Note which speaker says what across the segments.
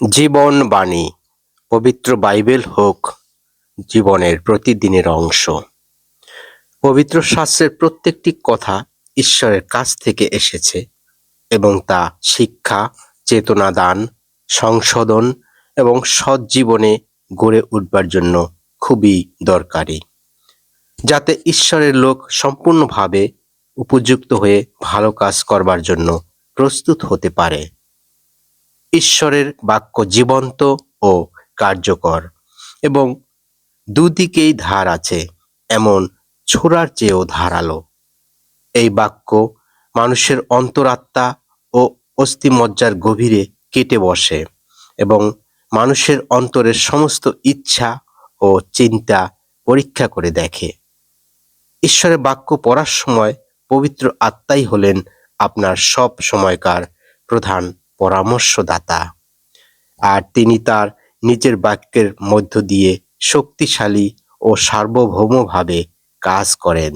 Speaker 1: জীবন বাণী। পবিত্র বাইবেল হোক জীবনের প্রতিদিনের অংশ। পবিত্র শাস্ত্রের প্রত্যেকটি কথা ঈশ্বরের কাছ থেকে এসেছে এবং তা শিক্ষা, চেতনা দান, সংশোধন এবং সৎ জীবনে গড়ে উঠবার জন্য খুবই দরকারি, যাতে ঈশ্বরের লোক সম্পূর্ণভাবে উপযুক্ত হয়ে ভালো কাজ করবার জন্য প্রস্তুত হতে পারে। ঈশ্বরের বাক্য জীবন্ত ও কার্যকর এবং দুদিকেই ধার আছে, এমন ছোরার চেয়েও ধারালো। এই বাক্য মানুষের অন্তরাত্মা ও অস্থিমজ্জার গভীরে কেটে বসে এবং মানুষের অন্তরের সমস্ত ইচ্ছা ও চিন্তা পরীক্ষা করে দেখে। ঈশ্বরের বাক্য পড়ার সময় পবিত্র আত্মাই হলেন আপনার সব সময়কার প্রধান পরামর্শদাতা, আর তিনি তার নিজের বাক্যের মধ্য দিয়ে শক্তিশালী ও সার্বভৌমভাবে কাজ করেন।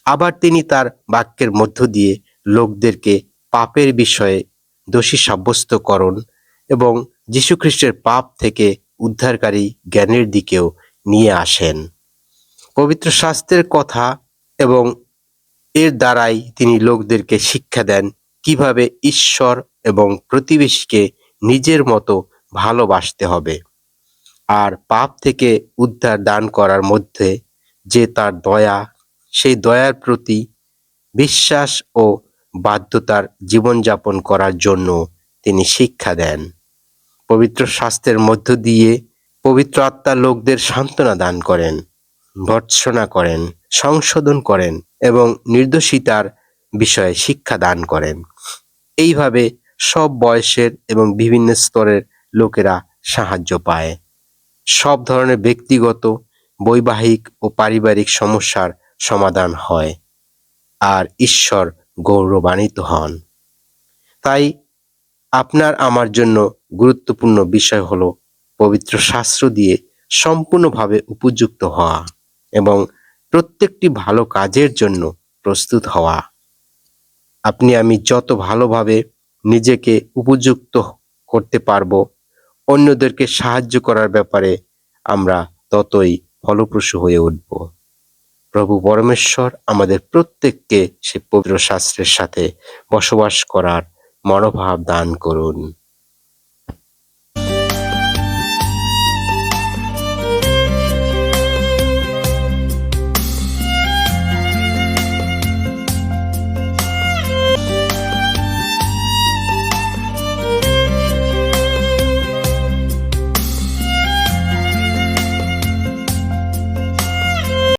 Speaker 1: আবার তিনি তার বাক্যের মধ্য দিয়ে লোকদেরকে পাপের বিষয়ে দোষী সাব্যস্ত করুন এবং যীশুখ্রিস্টের পাপ থেকে উদ্ধারকারী জ্ঞানের দিকেও নিয়ে আসেন। পবিত্র শাস্ত্রের কথা এবং এর দ্বারাই তিনি লোকদেরকে শিক্ষা দেন কিভাবে ঈশ্বর এবং প্রতিবেশীকে নিজের মতো ভালোবাসতে হবে, আর পাপ থেকে উদ্ধার দান করার মধ্যে যে তার দয়া, সেই দয়ার প্রতি বিশ্বাস ও বাধ্যতার জীবনযাপন করার জন্য তিনি শিক্ষা দেন। পবিত্র শাস্ত্রের মধ্য দিয়ে পবিত্র আত্মা লোকদের সান্ত্বনা দান করেন, ভর্ৎসনা করেন, সংশোধন করেন এবং নির্দোষিতার বিষয়ে শিক্ষা দান করেন। এইভাবে সব বয়সের এবং বিভিন্ন স্তরের লোকেরা সাহায্য পায়। সব ধরনের ব্যক্তিগত, বৈবাহিক ও পারিবারিক সমস্যার সমাধান হয়, আর ঈশ্বর গৌরবান্বিত হন। তাই আপনার আমার জন্য গুরুত্বপূর্ণ বিষয় হলো পবিত্র শাস্ত্র দিয়ে সম্পূর্ণভাবে উপযুক্ত হওয়া এবং প্রত্যেকটি ভালো কাজের জন্য প্রস্তুত হওয়া। আপনি আমি যত ভালোভাবে নিজেকে উপযুক্ত করতে পারবো, অন্যদেরকে সাহায্য করার ব্যাপারে আমরা ততই ফলপ্রসূ হয়ে উঠব। প্রভু পরমেশ্বর আমাদের প্রত্যেককে সে পবিত্র শাস্ত্রের সাথে বসবাস করার মনোভাব দান করুন।